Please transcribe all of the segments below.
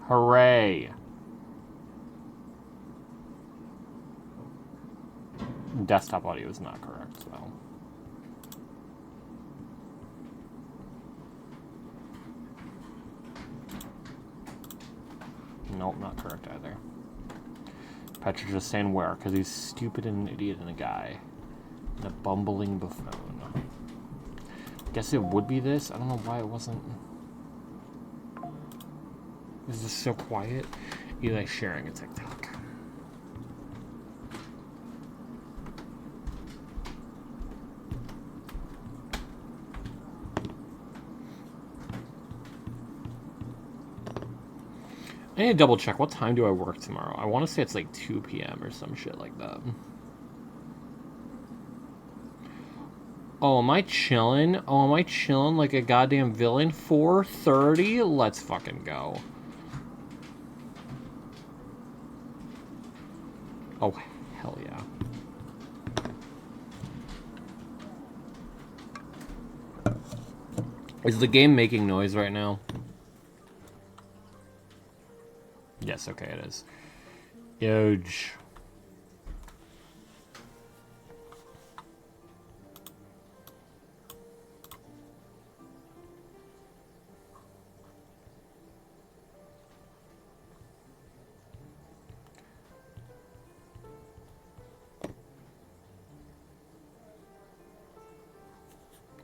Hooray. Desktop audio is not correct, though. Nope, not correct either. Petra just saying where, because he's stupid and an idiot and a guy. And a bumbling buffoon. Guess it would be this. I don't know why it wasn't. Is this so quiet? Eli sharing a TikTok. I need to double check. What time do I work tomorrow? I want to say it's like 2 p.m. or some shit like that. Oh, am I chilling? Oh, am I chilling like a goddamn villain? 4:30? Let's fucking go. Oh, hell yeah. Is the game making noise right now? Yes, okay, it is. Huge.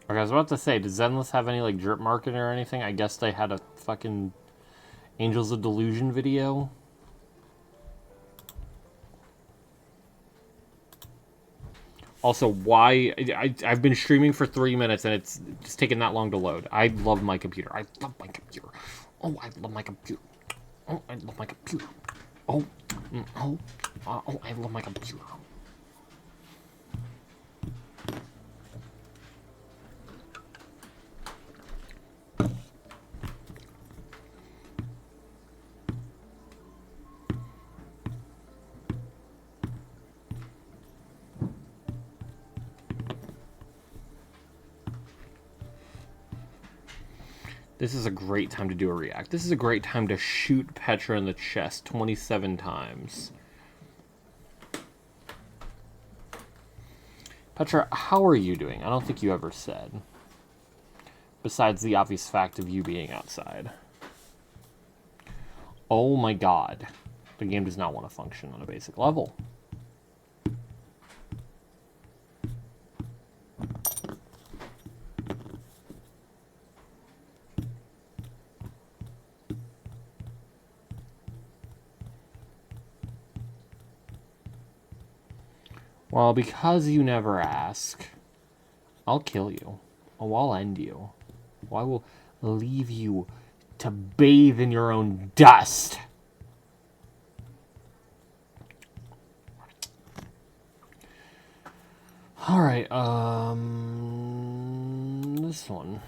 Okay, I was about to say, does Zenless have any, like, drip marketing or anything? I guess they had a fucking Angels of Delusion video. Also, why... I've been streaming for 3 minutes and it's just taking that long to load. I love my computer. I love my computer. Oh, I love my computer. Oh, I love my computer. Oh, I love my computer. This is a great time to do a react. This is a great time to shoot Petra in the chest 27 times. Petra, how are you doing? I don't think you ever said. Besides the obvious fact of you being outside. Oh my god. The game does not want to function on a basic level. Well, because you never ask, I'll kill you. Oh, I'll end you. Well, I will leave you to bathe in your own dust. Alright, this one.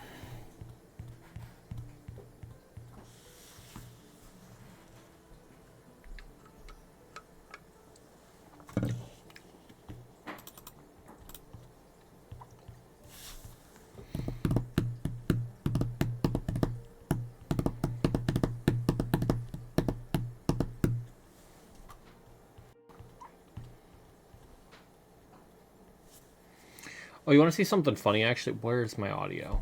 Oh, you want to see something funny? Actually, where's my audio?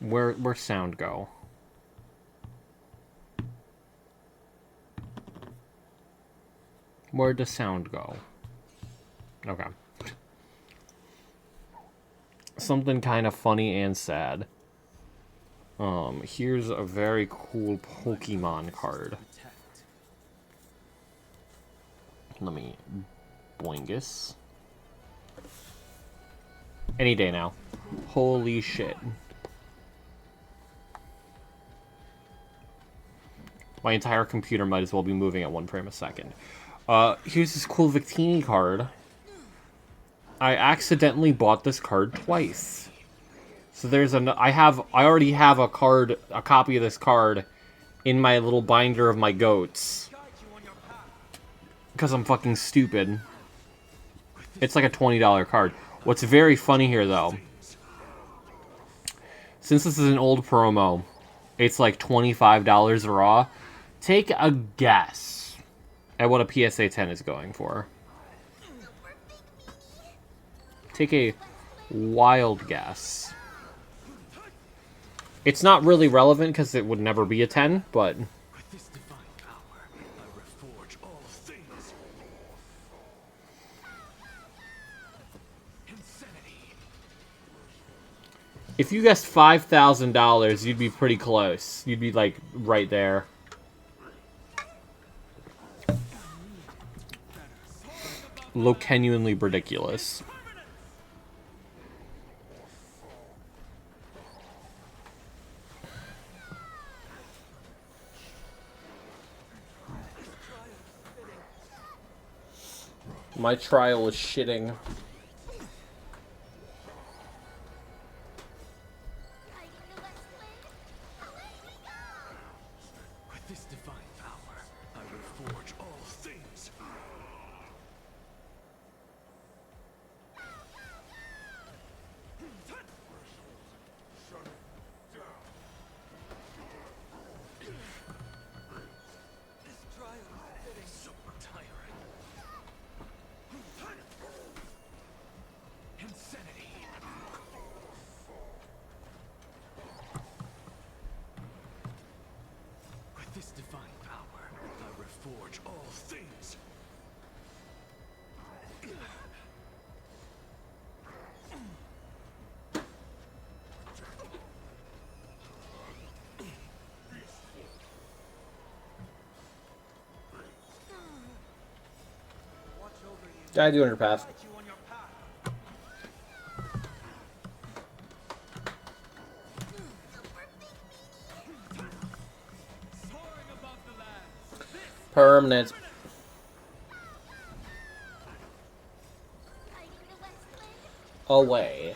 Where's sound go? Where does sound go? Okay. Something kind of funny and sad. Here's a very cool Pokemon card. Let me boingus. Any day now. Holy shit. My entire computer might as well be moving at 1 frame a second. Here's this cool Victini card. I accidentally bought this card twice. So there's I already have a copy of this card in my little binder of my goats. Because I'm fucking stupid. It's like a $20 card. What's very funny here, though, since this is an old promo, it's like $25 raw. Take a guess at what a PSA 10 is going for. Take a wild guess. It's not really relevant because it would never be a 10, but... With this divine power, I reforge all things. Insanity. If you guessed $5,000, you'd be pretty close. You'd be, like, right there. Genuinely ridiculous. My trial is shitting. With this divine power, I reforge all things. This trial is getting so tiring. Insanity. With this divine power, I reforge all things. Die 200 path. Permanent. Away.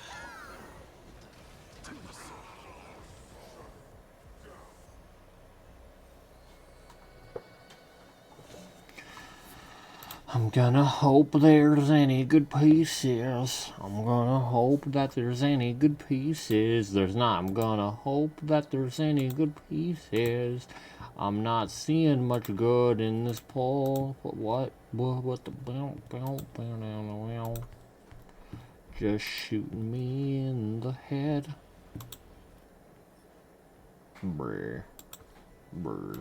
I'm gonna hope there's any good pieces. I'm gonna hope that there's any good pieces. There's not. I'm gonna hope that there's any good pieces. I'm not seeing much good in this poll. What the just shooting me in the head. Brr. Brr.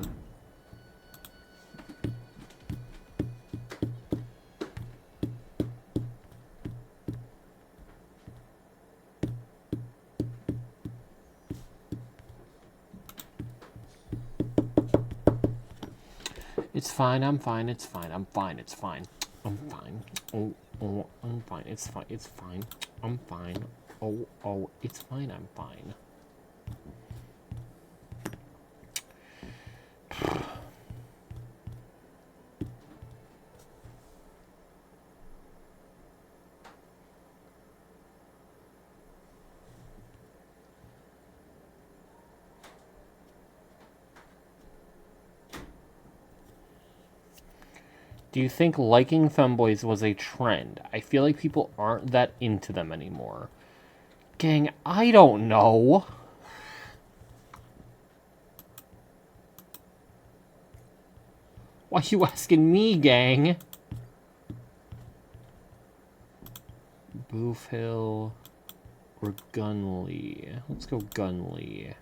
It's fine, I'm fine, it's fine, I'm fine, it's fine. I'm fine. Oh, I'm fine, it's fine, it's fine. I'm fine. Oh, it's fine, I'm fine. Do you think liking femboys was a trend? I feel like people aren't that into them anymore. Gang, I don't know. Why you asking me, gang? Boofhill or Gunley? Let's go Gunley.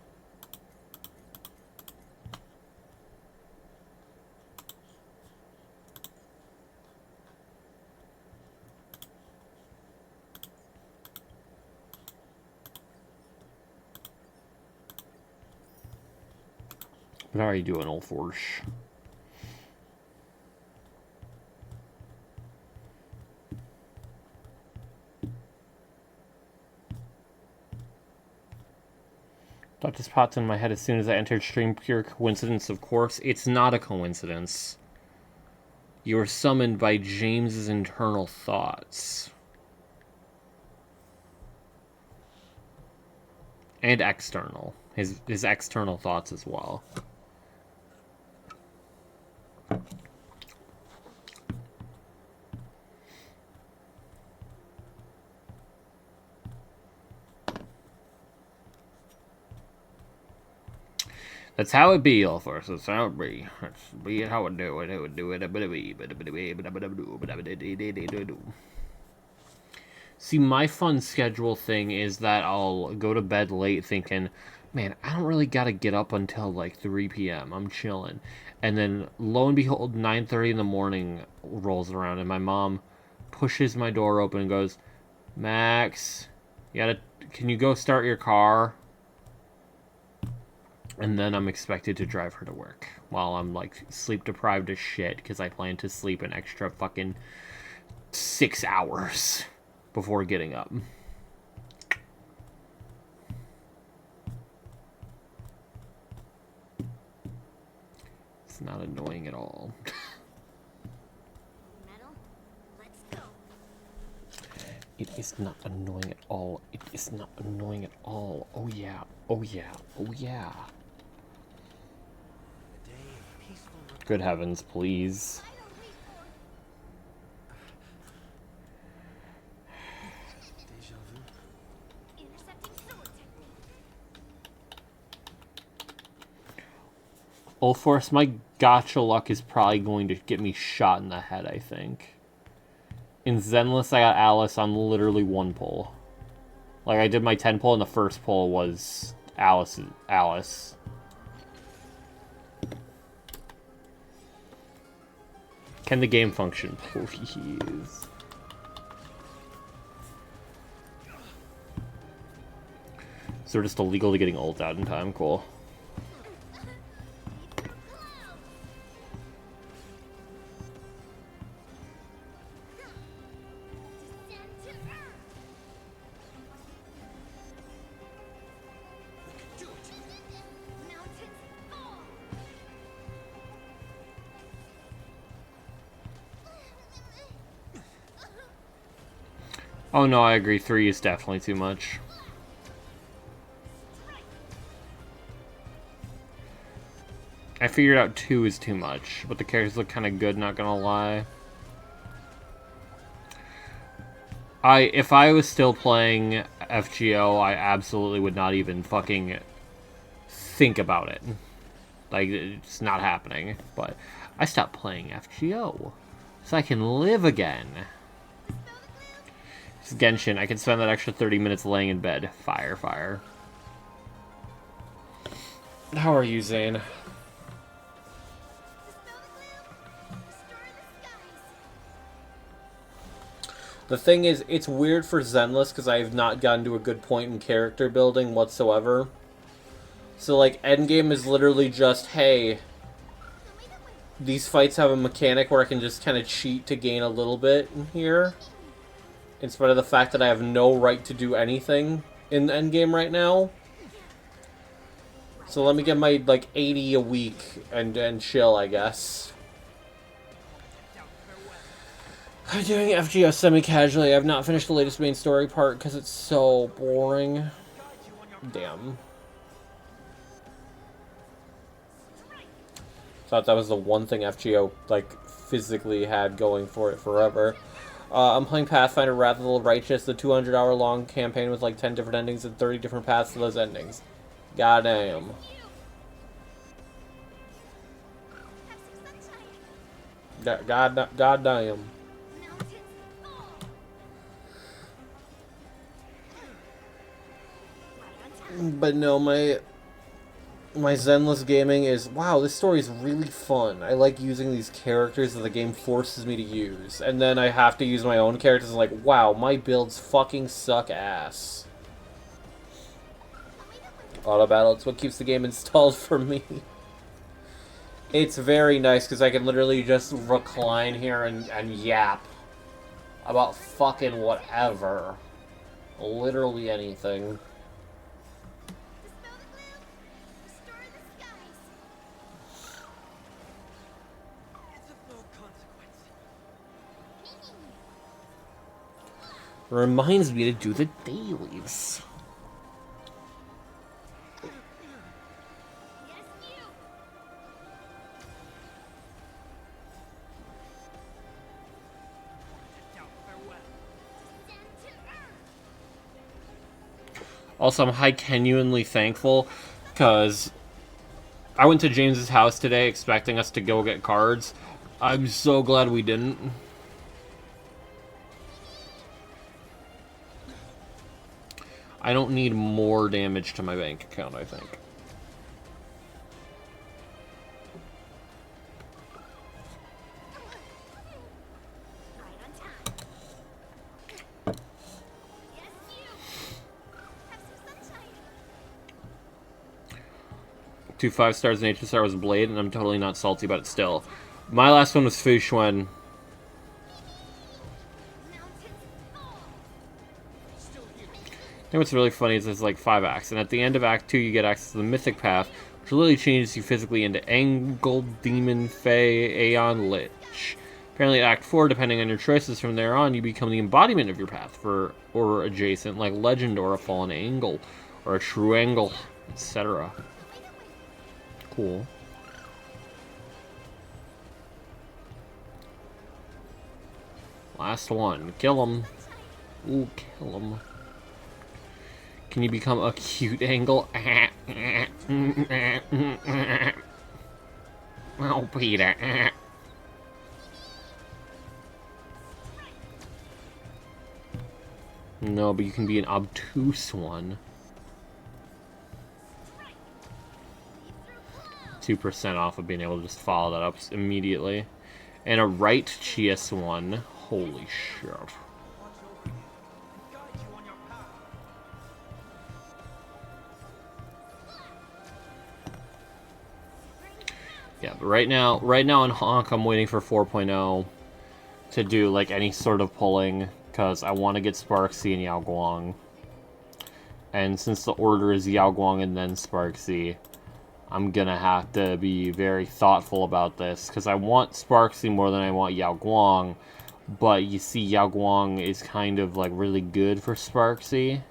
But how are you doing, old Forge? Thought just popped in my head as soon as I entered stream. Pure coincidence, of course. It's not a coincidence. You were summoned by James's internal thoughts. And external. His external thoughts as well. That's how it be, all for us. That's how it be. That's be it how it do it. It would do it. See, my fun schedule thing is that I'll go to bed late thinking, man, I don't really gotta get up until like 3 p.m. I'm chilling. And then lo and behold, 9:30 in the morning rolls around and my mom pushes my door open and goes, Max, can you go start your car? And then I'm expected to drive her to work while I'm like sleep deprived as shit because I plan to sleep an extra fucking 6 hours before getting up. It's not annoying at all. It is not annoying at all. It is not annoying at all. Oh yeah. Oh yeah. Oh yeah. Good heavens, please. Ulforce, my gotcha luck is probably going to get me shot in the head, I think. In Zenless, I got Alice on literally one pull. Like, I did my 10 pull, and the first pull was Alice. Can the game function, please? So we're just illegal to getting ult out in time. Cool. Oh no, I agree. 3 is definitely too much. I figured out 2 is too much, but the characters look kind of good, not gonna lie. If I was still playing FGO, I absolutely would not even fucking think about it. Like, it's not happening. But I stopped playing FGO, so I can live again. It's Genshin. I can spend that extra 30 minutes laying in bed. Fire, fire. How are you, Zane? The thing is, it's weird for Zenless because I have not gotten to a good point in character building whatsoever. So, like, endgame is literally just, hey, these fights have a mechanic where I can just kind of cheat to gain a little bit in here. In spite of the fact that I have no right to do anything in the endgame right now. So let me get my, like, 80 a week and chill, I guess. I'm doing FGO semi-casually. I've not finished the latest main story part because it's so boring. Damn. Thought that was the one thing FGO, like, physically had going for it forever. I'm playing Pathfinder Wrath of the Righteous, the 200-hour-long campaign with, like, 10 different endings and 30 different paths to those endings. Goddamn. Goddamn. But no, my Zenless gaming is, wow, this story is really fun. I like using these characters that the game forces me to use. And then I have to use my own characters and like, wow, my builds fucking suck ass. Auto battle, it's what keeps the game installed for me. It's very nice because I can literally just recline here and yap about fucking whatever. Literally anything. Reminds me to do the dailies. Also, I'm genuinely thankful because I went to James's house today expecting us to go get cards. I'm so glad we didn't. I don't need more damage to my bank account, I think. Two 5-stars and HSR was Blade, and I'm totally not salty about it still. My last one was Fu Xuan. I think what's really funny is there's like 5 acts, and at the end of Act 2 you get access to the Mythic Path, which literally changes you physically into Angle, Demon, Fae, Aeon, Lich. Apparently at Act 4, depending on your choices from there on, you become the embodiment of your path, or adjacent, like Legend, or a Fallen Angle, or a True Angle, etc. Cool. Last one. Kill him. Ooh, kill him. Can you become a cute angle? Oh, Peter. No, but you can be an obtuse one. 2% off of being able to just follow that up immediately. And a right Chias one. Holy shit. Yeah, but right now in Honk, I'm waiting for 4.0 to do like any sort of pulling, because I want to get Sparksy and Yao Guang. And since the order is Yao Guang and then Sparksy, I'm gonna have to be very thoughtful about this, because I want Sparksy more than I want Yao Guang, but you see Yao Guang is kind of like really good for Sparksy.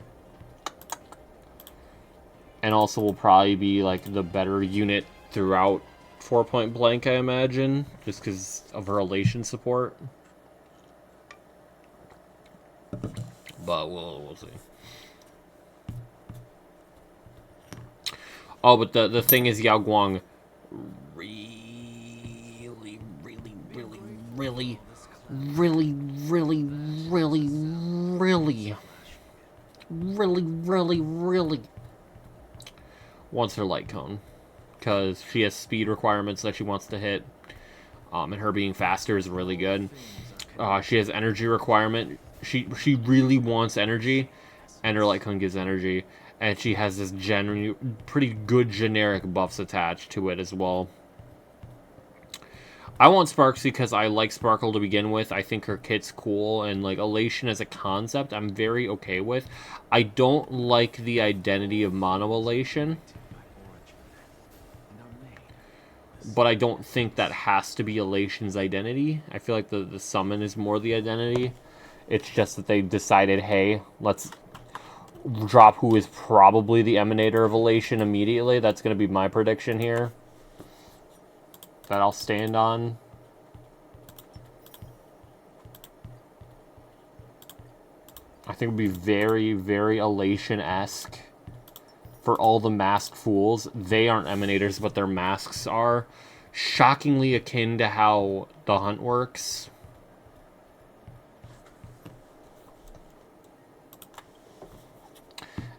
And also will probably be like the better unit throughout 4-Point Blank, I imagine, just because of her elation support. But we'll see. Oh, but the thing is, Yao Guang really wants her light cone, because she has speed requirements that she wants to hit, and her being faster is really good. She has energy requirement. She really wants energy, and her light cone gives energy, and she has this pretty good generic buffs attached to it as well. I want Sparksy because I like Sparkle to begin with. I think her kit's cool, and like Elation as a concept, I'm very okay with. I don't like the identity of Mono Elation, but I don't think that has to be Elation's identity. I feel like the summon is more the identity. It's just that they decided, hey, let's drop who is probably the Emanator of Elation immediately. That's going to be my prediction here, that I'll stand on. I think it would be very, very Elation-esque for all the masked fools. They aren't Emanators, but their masks are. Shockingly akin to how the hunt works.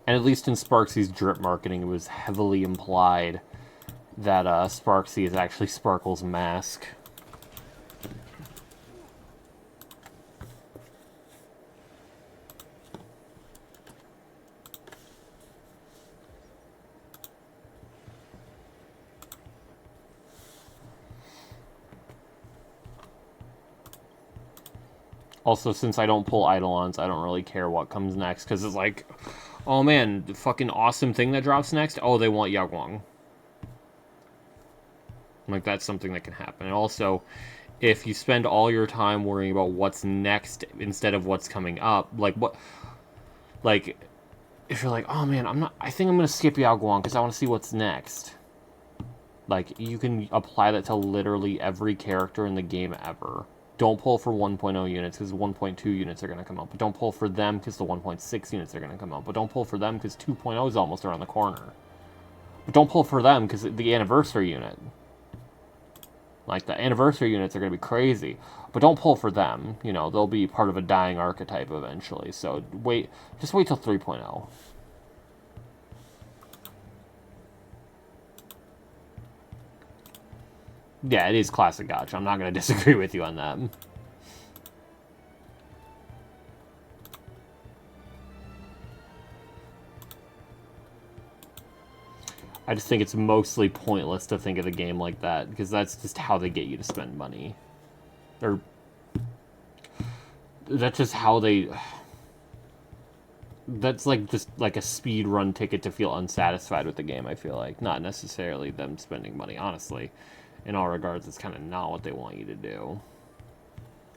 And at least in Sparksy's drip marketing, it was heavily implied that Sparksy is actually Sparkle's mask. Also, since I don't pull Eidolons, I don't really care what comes next, because it's like, oh man, the fucking awesome thing that drops next? Oh, they want Yao Guang. Like, that's something that can happen. And also, if you spend all your time worrying about what's next instead of what's coming up, like, if you're like, oh man, I think I'm gonna skip Yao Guang because I want to see what's next. Like, you can apply that to literally every character in the game ever. Don't pull for 1.0 units because 1.2 units are going to come out. But don't pull for them because the 1.6 units are going to come out. But don't pull for them because 2.0 is almost around the corner. But don't pull for them, because the anniversary unit. Like, the anniversary units are going to be crazy. But don't pull for them. You know, they'll be part of a dying archetype eventually. So, just wait till 3.0. Yeah, it is classic gacha. I'm not going to disagree with you on that. I just think it's mostly pointless to think of the game like that, because that's just how they get you to spend money. Or that's just how they... That's like just like a speed run ticket to feel unsatisfied with the game, I feel like. Not necessarily them spending money, honestly. In all regards, it's kind of not what they want you to do.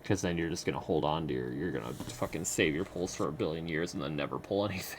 Because then you're just going to hold on to you're going to fucking save your pulls for a billion years and then never pull anything.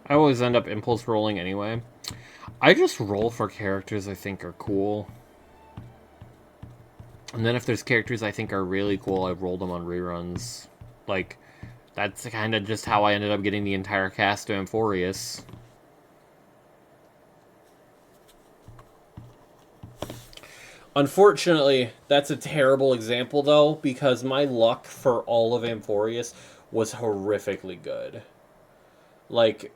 I always end up impulse rolling anyway. I just roll for characters I think are cool. And then if there's characters I think are really cool, I roll them on reruns. Like, that's kind of just how I ended up getting the entire cast of Amphorius. Unfortunately, that's a terrible example, though, because my luck for all of Amphorius was horrifically good. Like,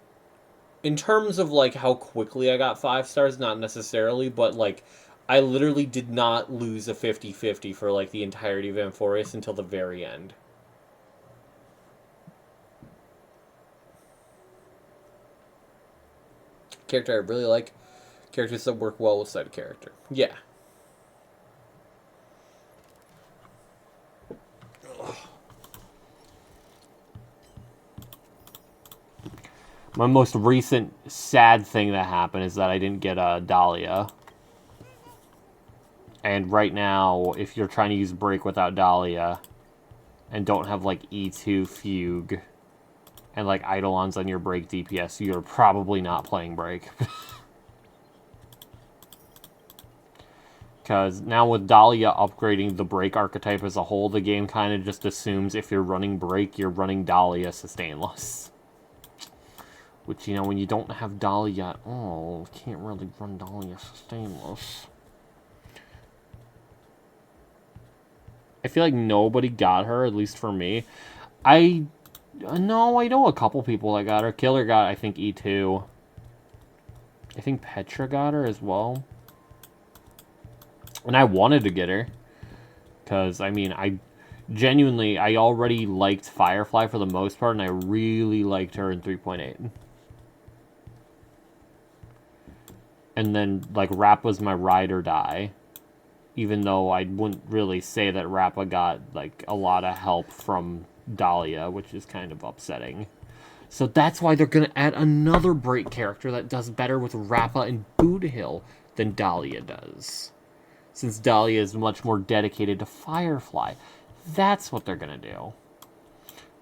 in terms of, like, how quickly I got 5 stars, not necessarily, but, like, I literally did not lose a 50-50 for, like, the entirety of Amphorius until the very end. Character I really like. Characters that work well with side character. Yeah. My most recent sad thing that happened is that I didn't get a Dahlia. And right now, if you're trying to use Break without Dahlia, and don't have, like, E2 Fugue, and, like, Eidolons on your Break DPS, you're probably not playing Break. Because now with Dahlia upgrading the Break archetype as a whole, the game kind of just assumes if you're running Break, you're running Dahlia sustainless. Which, you know, when you don't have Dahlia, oh, can't really run Dahlia sustainless. I feel like nobody got her, at least for me. No, I know a couple people that got her. Killer got, I think, E2. I think Petra got her as well. And I wanted to get her. Because, I mean, I already liked Firefly for the most part, and I really liked her in 3.8. And then, like, Rap was my ride or die. Even though I wouldn't really say that Rappa got, like, a lot of help from Dahlia, which is kind of upsetting. So that's why they're going to add another Break character that does better with Rappa and Boothill than Dahlia does. Since Dahlia is much more dedicated to Firefly. That's what they're going to do.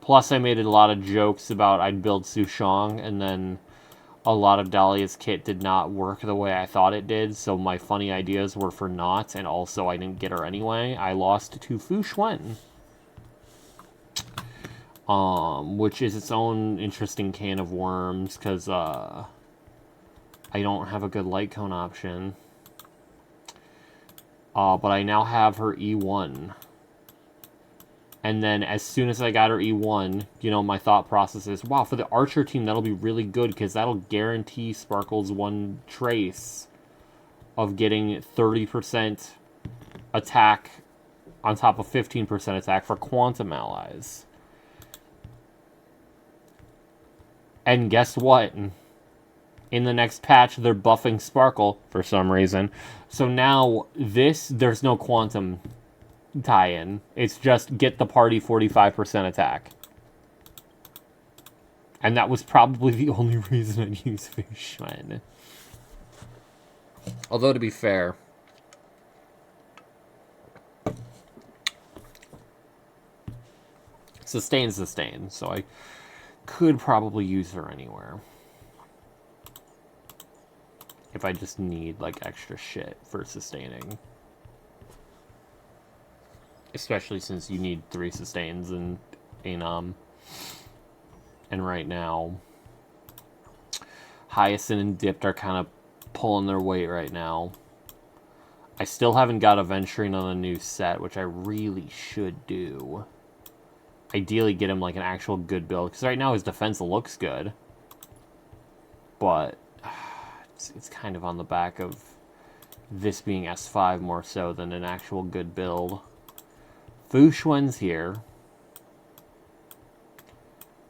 Plus, I made a lot of jokes about I'd build Sushong, and then a lot of Dahlia's kit did not work the way I thought it did, so my funny ideas were for naught, and also I didn't get her anyway. I lost to Fu Xuan. Which is its own interesting can of worms, because, I don't have a good light cone option. But I now have her E1. And then as soon as I got her E1, you know, my thought process is, wow, for the Archer team, that'll be really good, because that'll guarantee Sparkle's one trace of getting 30% attack on top of 15% attack for Quantum allies. And guess what? In the next patch, they're buffing Sparkle for some reason. So now, there's no Quantum tie-in. It's just get the party 45% attack. And that was probably the only reason I'd use Fu Xuan. Although, to be fair, sustain, so I could probably use her anywhere. If I just need, like, extra shit for sustaining. Especially since you need 3 sustains in Anom. And right now, Hyacinth and Dipped are kind of pulling their weight right now. I still haven't got Aventurine on a new set, which I really should do. Ideally get him like an actual good build, because right now his defense looks good. But it's kind of on the back of this being S5 more so than an actual good build. Fu Xuan's here.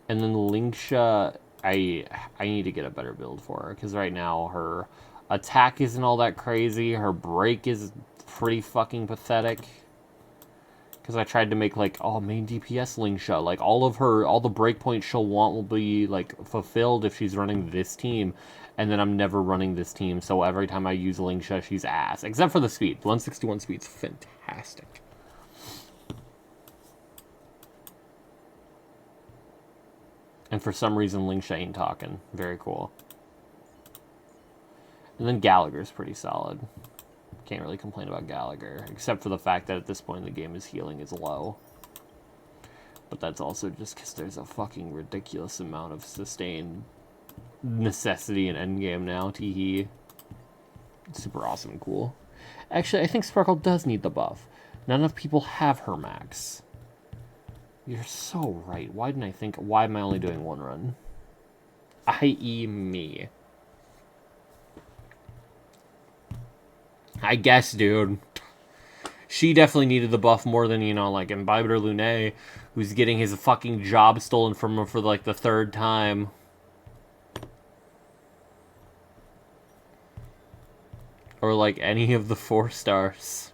And then Linksha, I need to get a better build for her, because right now her attack isn't all that crazy. Her break is pretty fucking pathetic. Because I tried to make, like, oh, main DPS Linksha. Like, all the breakpoints she'll want will be, like, fulfilled if she's running this team. And then I'm never running this team, so every time I use Linksha, she's ass. Except for the speed. 161 speed's fantastic. And for some reason, Linksha ain't talking. Very cool. And then Gallagher's pretty solid. Can't really complain about Gallagher, except for the fact that at this point in the game his healing is low. But that's also just because there's a fucking ridiculous amount of sustain necessity in endgame now, teehee. Super awesome and cool. Actually, I think Sparkle does need the buff. Not enough people have her max. You're so right. Why am I only doing 1 run? I.e. me. I guess, dude. She definitely needed the buff more than, you know, like Imbibed or Lune, who's getting his fucking job stolen from him for, like, the 3rd time. Or, like, any of the 4 stars.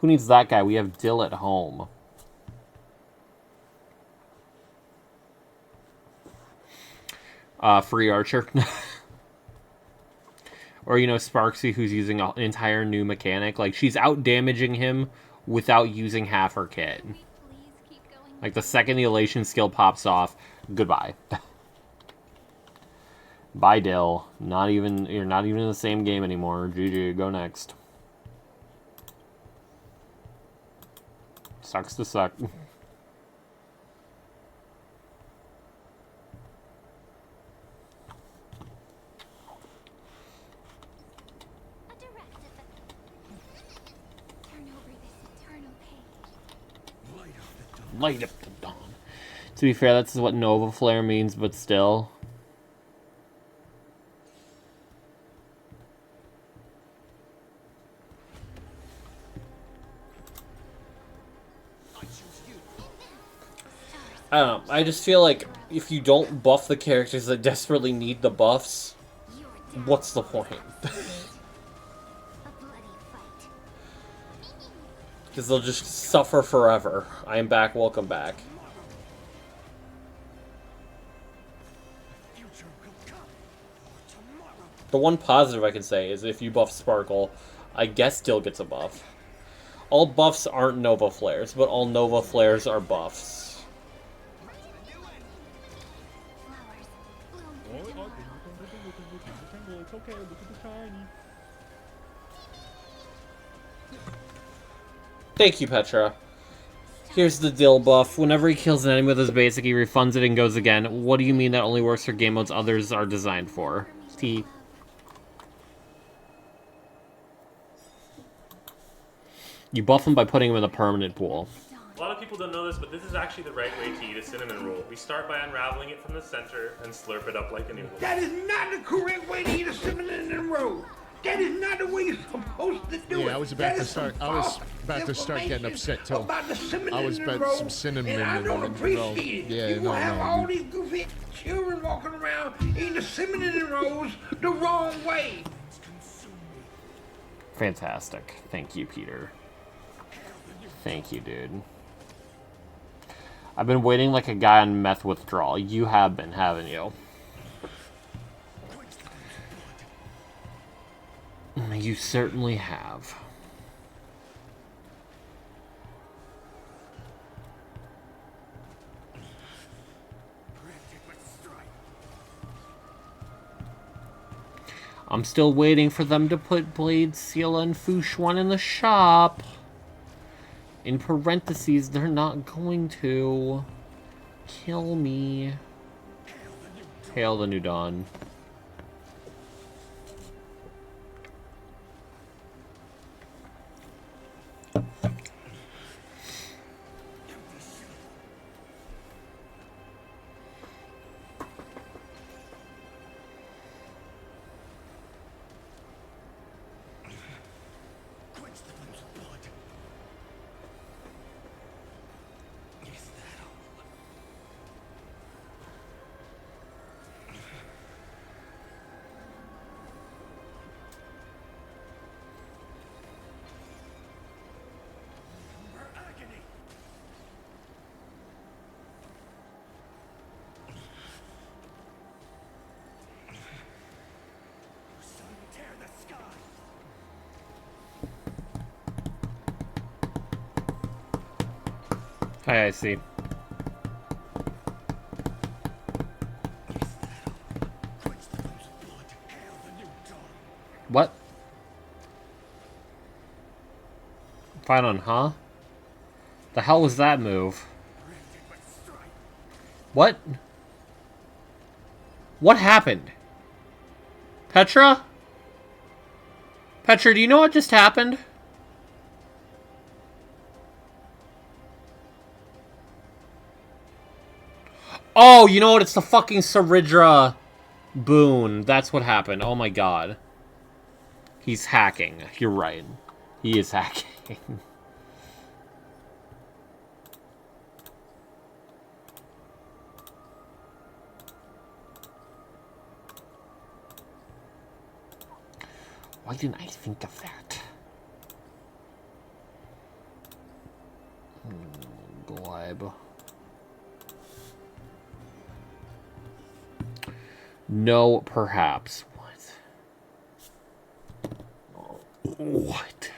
Who needs that guy? We have Dill at home. Free Archer. Or, you know, Sparksy, who's using an entire new mechanic. Like, she's out-damaging him without using half her kit. Like, the second the Elation skill pops off, goodbye. Bye, Dill. You're not even in the same game anymore. GG, go next. Sucks to suck. Light up the dawn. To be fair, that's what Nova Flare means, but still. I don't know. I just feel like if you don't buff the characters that desperately need the buffs, what's the point? Because they'll just suffer forever. I am back, welcome back. The one positive I can say is if you buff Sparkle, I guess Dill gets a buff. All buffs aren't Nova Flares, but all Nova Flares are buffs. Thank you, Petra. Here's the Dill buff. Whenever he kills an enemy with his basic, he refunds it and goes again. What do you mean that only works for game modes others are designed for? T. You buff him by putting him in the permanent pool. A lot of people don't know this, but this is actually the right way to eat a cinnamon roll. We start by unraveling it from the center and slurp it up like a noodle. That is not the correct way to eat a cinnamon roll. That is not the way you're supposed to do it. Yeah, I was about to start getting upset too. I was about some cinnamon and I don't appreciate it. Yeah, you no, have no. all these goofy children walking around eating the cinnamon rolls the wrong way. Fantastic. Thank you, Peter. Thank you, dude. I've been waiting like a guy on meth withdrawal. You have been, haven't you? You certainly have. I'm still waiting for them to put Blade, Seala, and Fushuan in the shop. In parentheses, they're not going to. Kill me. Hail the New Dawn. Hi, I see. What? Fight on, huh? The hell was that move? What? What happened? Petra? Petra, do you know what just happened? Oh, you know what? It's the fucking Saridra boon. That's what happened. Oh my god. He's hacking. You're right. He is hacking. Why didn't I think of that? Glib. No, perhaps. What? What?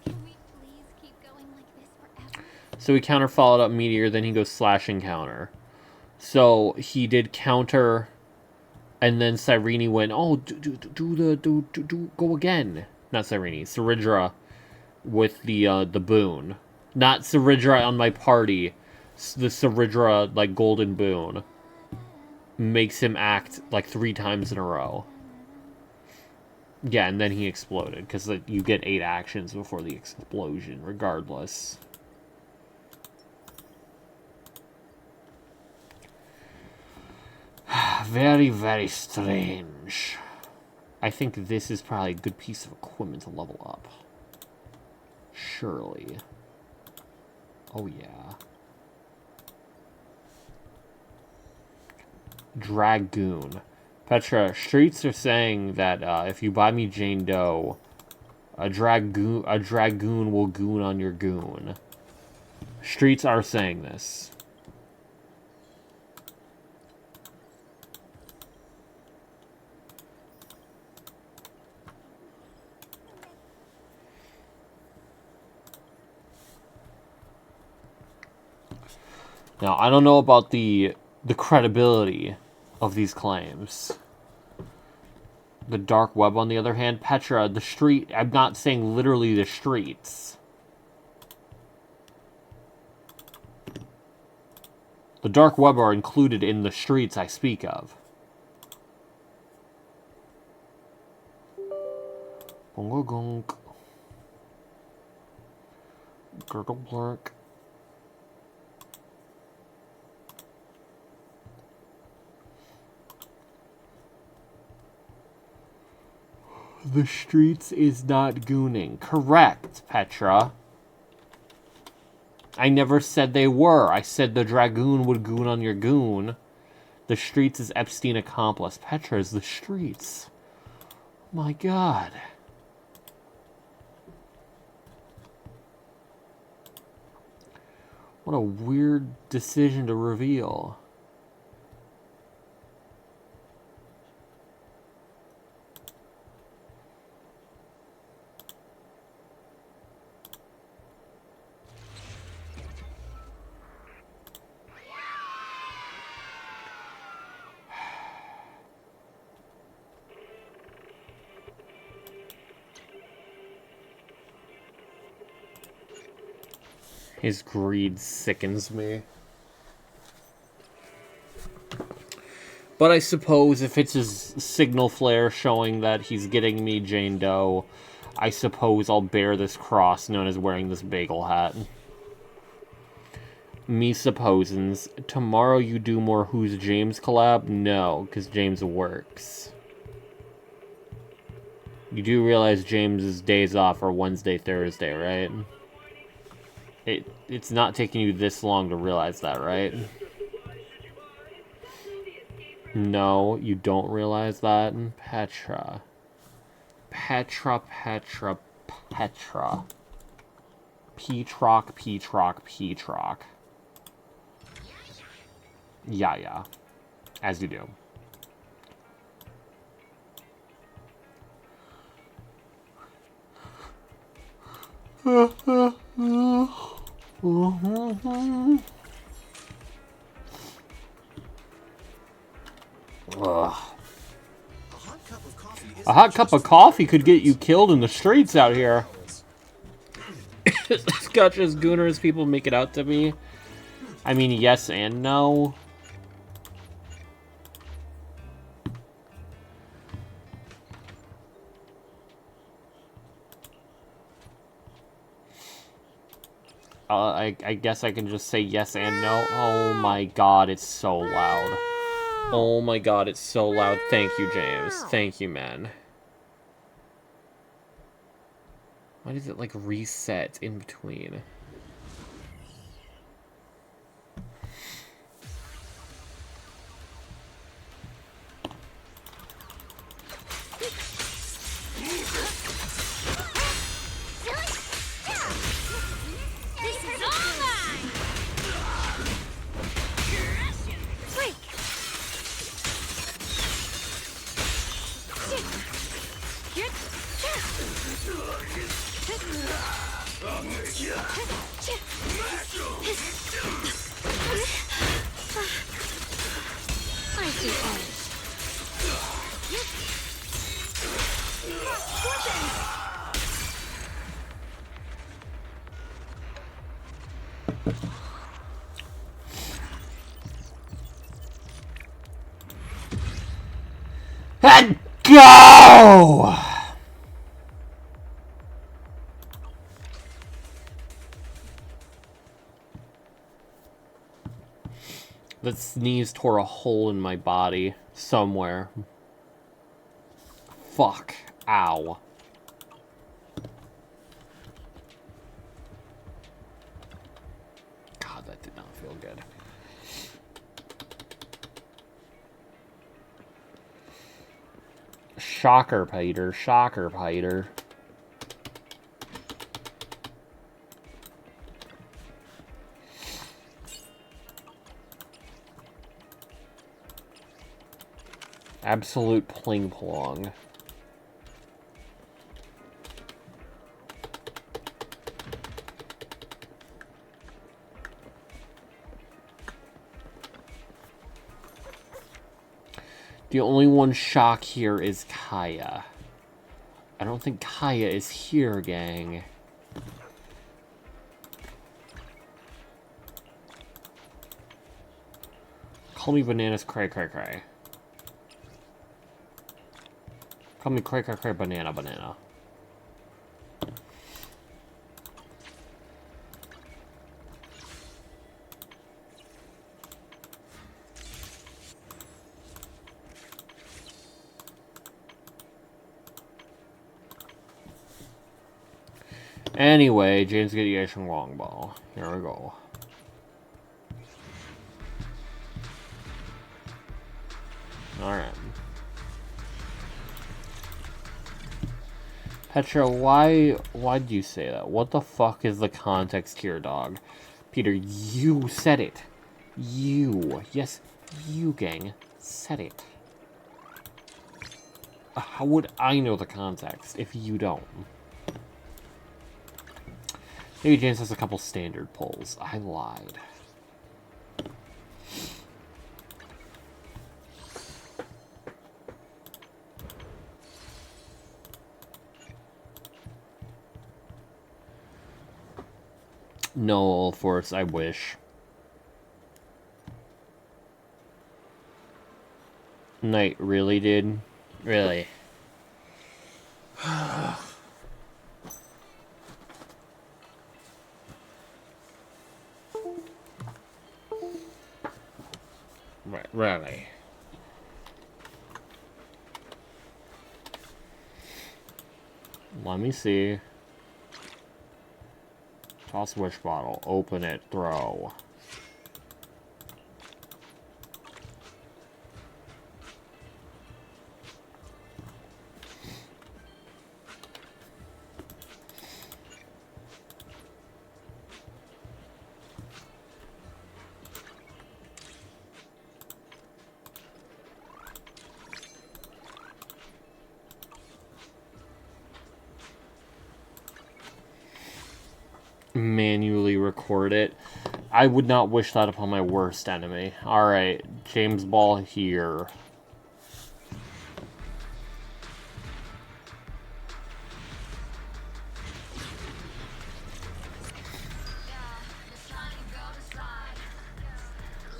Can we please keep going like this forever? So he counter followed up Meteor, then he goes slash and counter. So he did counter, and then Cyrene went, oh, go again. Not Cyrene, Saridra with the boon. Not Saridra on my party. The Saridra, like, golden boon. Makes him act, like, 3 times in a row. Yeah, and then he exploded, because like, you get 8 actions before the explosion, regardless. Very, very strange. I think this is probably a good piece of equipment to level up. Surely. Oh, yeah. Dragoon. Petra, streets are saying that if you buy me Jane Doe, a dragoon will goon on your goon. Streets are saying this. Now, I don't know about the credibility of these claims. The dark web, on the other hand, Petra, the street, I'm not saying literally the streets. The dark web are included in the streets I speak of. Bongo gunk. Gurgle blurk. The streets is not gooning. Correct, Petra. I never said they were. I said the dragoon would goon on your goon. The streets is Epstein accomplice. Petra is the streets. My God. What a weird decision to reveal. His greed sickens me. But I suppose if it's his signal flare showing that he's getting me Jane Doe, I suppose I'll bear this cross known as wearing this bagel hat. Me supposins. Tomorrow you do more Who's James collab? No, because James works. You do realize James's days off are Wednesday, Thursday, right? It's not taking you this long to realize that, right? No, you don't realize that? Petra. Petra. Petrock. Yeah. As you do. Ugh. A hot cup of coffee could get you killed in the streets out here. Such as gooner as people make it out to be. I mean, yes and no. I guess I can just say yes and no. Oh my God, it's so loud. Oh my God, it's so loud. Thank you, James. Thank you, man. Why does it, like, reset in between? And go! That sneeze tore a hole in my body somewhere. Fuck. Ow. God, that did not feel good. Shocker, Peter. Shocker, Peter. Absolute pling plong. The only one shock here is Kaya. I don't think Kaya is here, gang. Call me bananas cray cray cray. Call me cray cray cray banana banana. Anyway, James get Yasheng Longball. Here we go. Alright. Petra, why did you say that? What the fuck is the context here, dog? Peter, you said it. You. Yes, you, gang. Said it. How would I know the context if you don't? Maybe James has a couple standard pulls. I lied. No, Force, I wish. Knight really did? Really? Right, really? Let me see. Toss wish bottle. Open it. Throw. Manually record it. I would not wish that upon my worst enemy. Alright, James Ball here.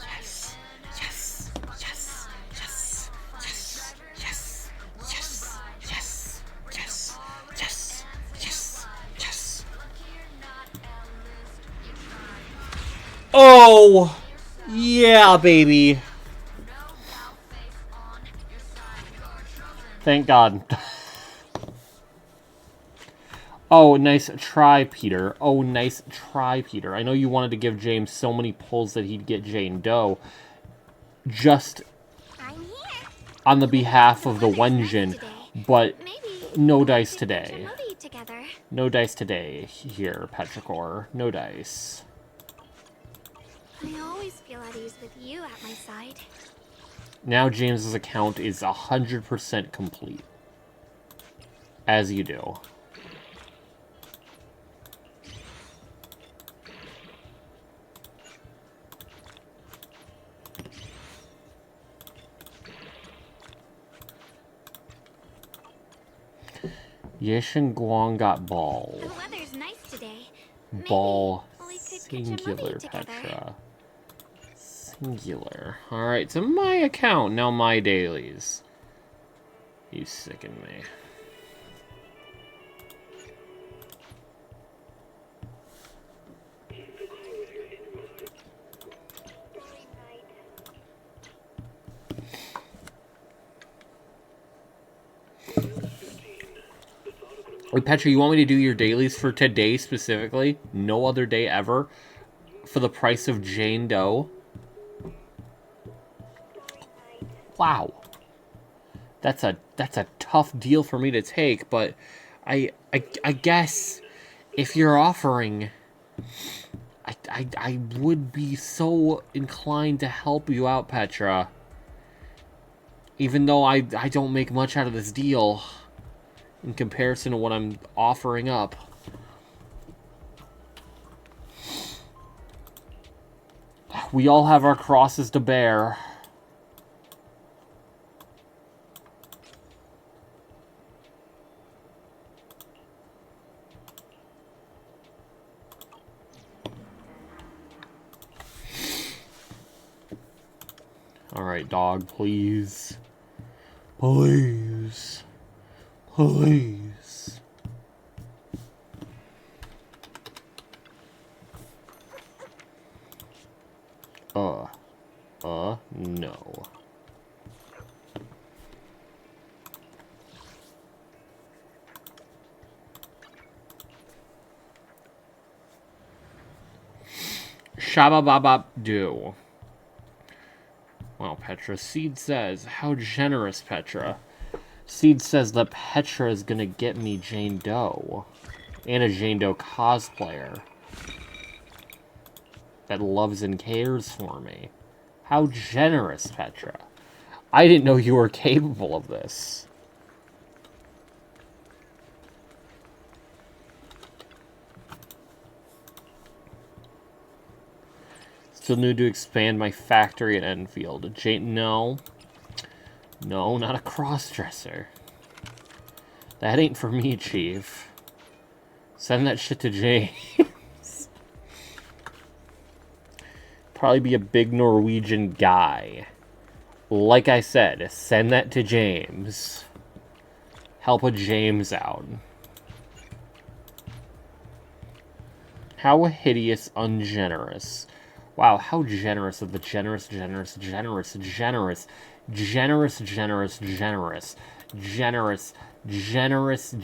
Yes, yes, yes, yes, yes, yes, yes, yes, yes, yes, yes, yes. Oh, yeah, baby. Thank God. Oh, nice try, Peter. Oh, nice try, Peter. I know you wanted to give James so many pulls that he'd get Jane Doe. Just on the behalf of the Wenjin, but no dice today. No dice today here, Petrichor. No dice. I always feel at ease with you at my side. Now James's account is 100% complete. As you do. Yashin Guang got ball. The weather's nice today. Ball. We could catch a movie Singular, together. Petra. Singular. Alright, so my account, now my dailies. You sicken me. Wait, Petra, you want me to do your dailies for today specifically? No other day ever? For the price of Jane Doe? Wow. That's a tough deal for me to take, but I guess if you're offering, I would be so inclined to help you out, Petra. Even though I don't make much out of this deal in comparison to what I'm offering up. We all have our crosses to bear. Alright, dog, please. Please. Please. No. Shabba do. Wow, Petra. Seed says, how generous, Petra. Seed says that Petra is gonna get me Jane Doe. And a Jane Doe cosplayer. That loves and cares for me. How generous, Petra. I didn't know you were capable of this. Still need to expand my factory at Enfield. No. No, not a cross-dresser. That ain't for me, Chief. Send that shit to James. Probably be a big Norwegian guy. Like I said, send that to James. Help a James out. How hideous, ungenerous. Wow, how generous of the generous. Generous, generous, generous, generous, generous, generous, generous,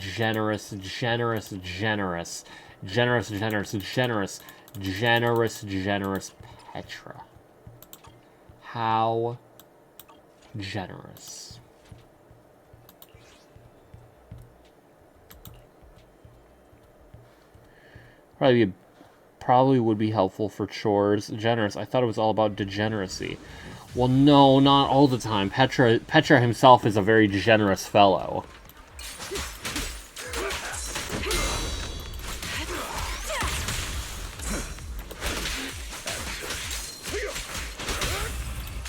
generous, generous, generous Petra. How generous. Probably would be helpful for chores. Generous. I thought it was all about degeneracy. Well, no, not all the time. Petra himself is a very generous fellow.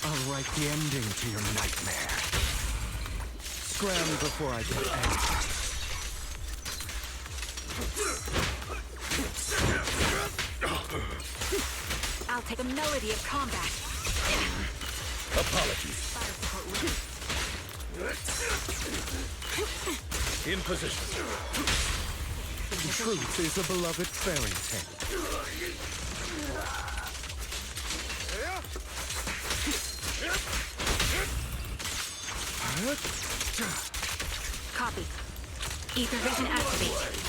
I'll write the ending to your nightmare. Scram before I get angry. I'll take a melody of combat. Apologies. In position. The truth is a beloved fairy tale. Copy. Ether vision activate.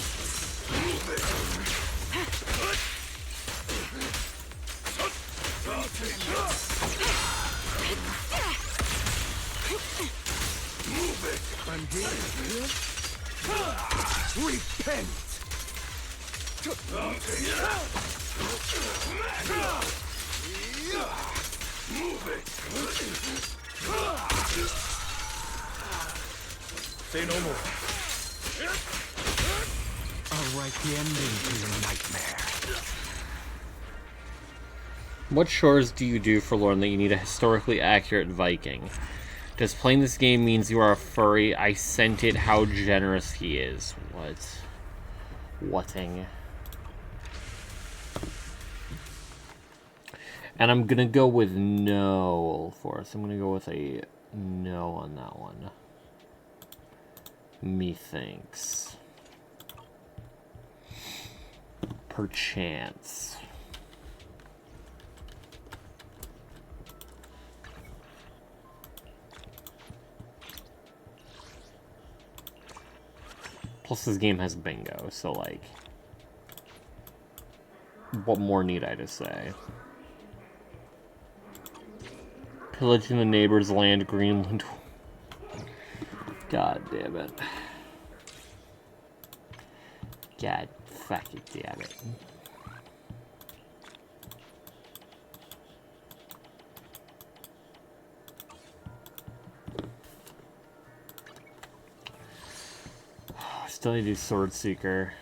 I'm here. Repent. Say no more. I'll write the ending to your nightmare. What chores do you do for Lauren that you need a historically accurate Viking? Does playing this game means you are a furry? I sent it. How generous he is. What? Whating. And I'm gonna go with no for us. I'm gonna go with a no on that one. Methinks. Perchance. Plus this game has bingo, so like, what more need I to say? Pillaging the neighbor's land, Greenland. God damn it. God fucking damn it. Still need to do Sword Seeker.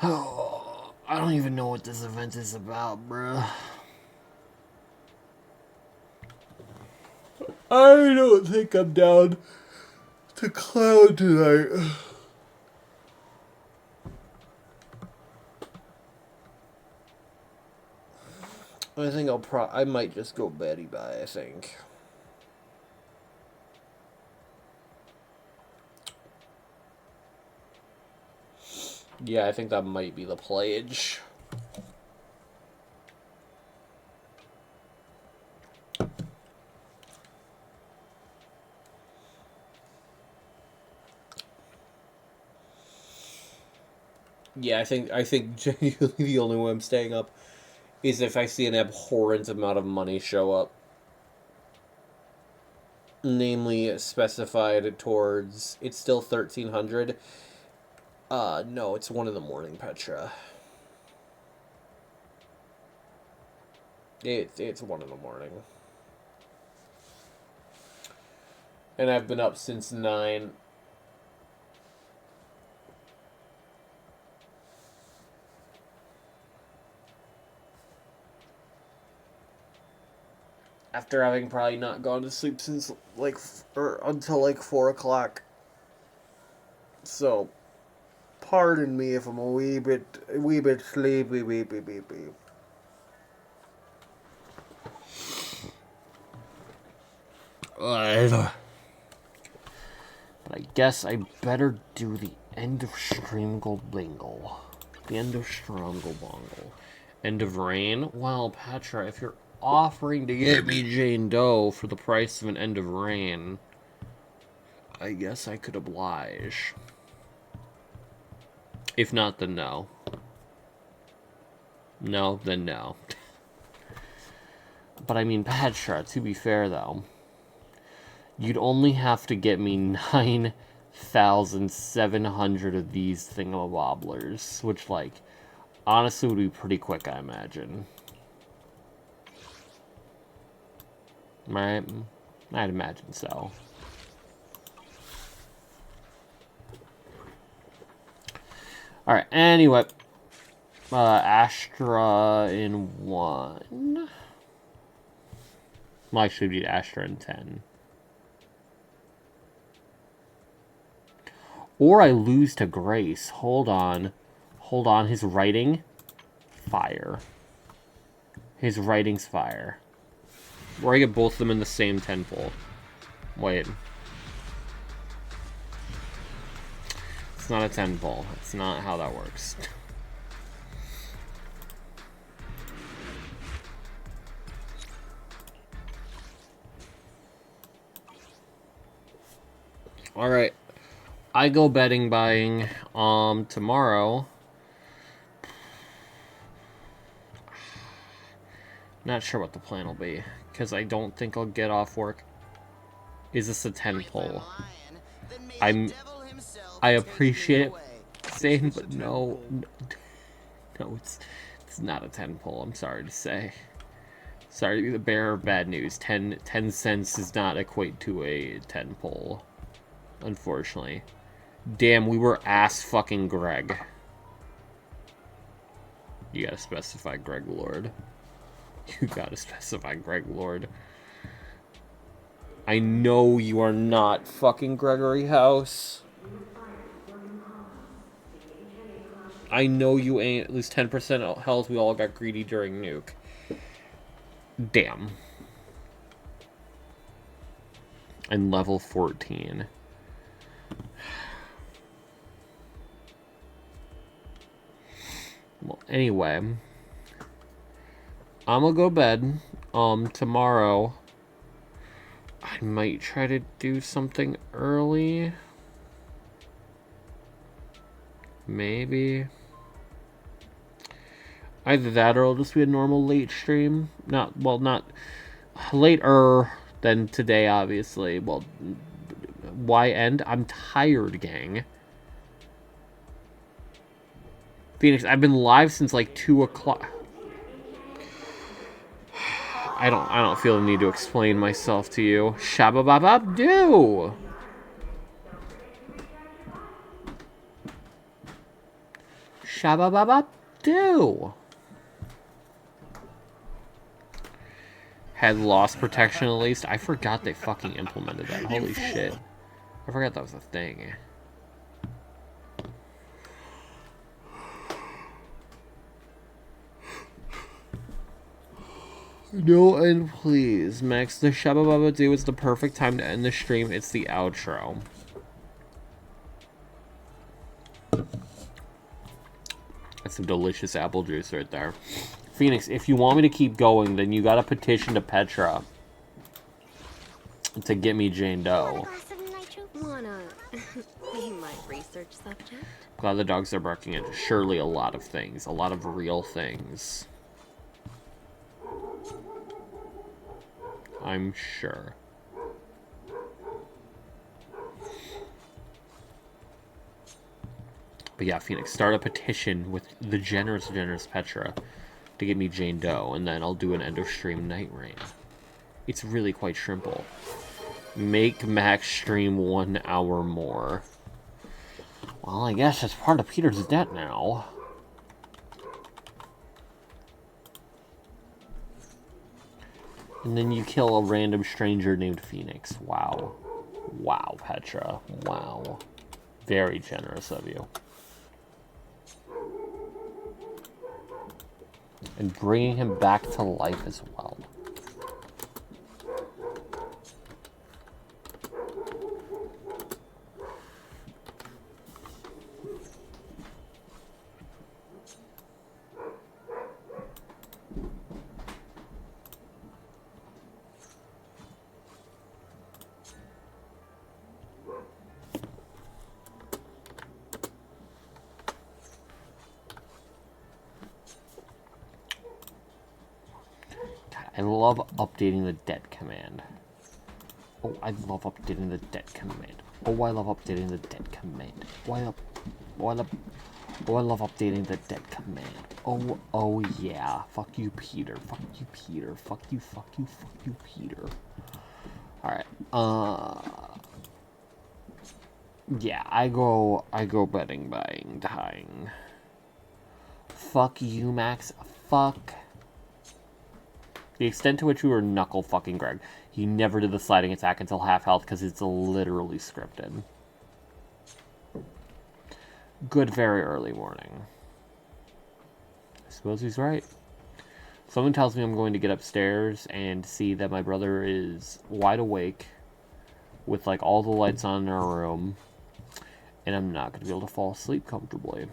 Oh, I don't even know what this event is about, bruh. I don't think I'm down to Cloud tonight. I think I might just go Betty Bye, I think. Yeah, I think that might be the playage. Yeah, I think genuinely the only way I'm staying up is if I see an abhorrent amount of money show up. Namely specified towards, it's still 1300. No, it's 1 in the morning, Petra. It's 1 in the morning. And I've been up since 9. After having probably not gone to sleep since until 4 o'clock. So, pardon me if I'm a wee bit sleepy, beep. But I guess I better do the end of Strangle Bingle. The end of Strangle Bongle. End of Rain? Well, Petra, if you're offering to get me Jane Doe for the price of an End of Rain, I guess I could oblige. If not, then no. No, then no. But I mean, Petra, to be fair though, you'd only have to get me 9,700 of these thingamabobblers, which, like, honestly would be pretty quick, I imagine. Right? I'd imagine so. Alright, anyway. Astra in 1. Well, actually, we need Astra in 10. Or I lose to Grace. Hold on. Hold on. His writing? Fire. His writing's fire. Or I get both of them in the same 10-pull. Wait. It's not a 10-pull. That's not how that works. Alright. I go betting buying tomorrow. Not sure what the plan will be, because I don't think I'll get off work. Is this a 10-pull? I appreciate it, Stain, but no, it's not a 10-pull. I'm sorry to say. Sorry to be the bearer of bad news. 10 cents does not equate to a 10-pull, unfortunately. Damn, we were ass fucking Greg. You gotta specify Greg Lord. You gotta specify Greg Lord. I know you are not fucking Gregory House. I know you ain't. At least 10% health. We all got greedy during nuke. Damn. And level 14. Well, anyway, I'm gonna go to bed. Tomorrow, I might try to do something early. Maybe. Either that or it'll just be a normal late stream. Not later than today, obviously. Well, why end? I'm tired, gang. Phoenix, I've been live since like 2 o'clock. I don't feel the need to explain myself to you. Shabba-bab-bab-doo! Shabba-bab-bab-doo! Had loss protection at least. I forgot they fucking implemented that. Holy shit. I forgot that was a thing. No, and please, Max, the Shabba-baba-doo is the perfect time to end the stream. It's the outro. That's some delicious apple juice right there. Phoenix, if you want me to keep going, then you gotta petition to Petra to get me Jane Doe. Wanna be my research subject? Glad the dogs are barking at surely a lot of things. A lot of real things. I'm sure. But yeah, Phoenix, start a petition with the generous Petra to get me Jane Doe, and then I'll do an end of stream night rain. It's really quite simple. Make Max stream 1 hour more. Well, I guess it's part of Peter's debt now. And then you kill a random stranger named Phoenix. Wow. Wow, Petra. Wow. Very generous of you. And bringing him back to life as well. I love updating the debt command. Oh, I love updating the debt command. Oh, I love updating the debt command. I love updating the debt command. Oh yeah. Fuck you, Peter. Fuck you, Peter. Fuck you, Peter. Alright. Yeah, I go betting, buying, dying. Fuck you, Max. Fuck. The extent to which we were knuckle fucking Greg. He never did the sliding attack until half health because it's literally scripted. Good very early warning. I suppose he's right. Someone tells me I'm going to get upstairs and see that my brother is wide awake with like all the lights on in our room, and I'm not going to be able to fall asleep comfortably.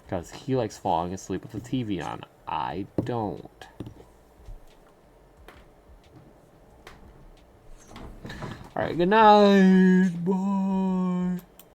Because he likes falling asleep with the TV on. I don't. Alright, good night. Bye.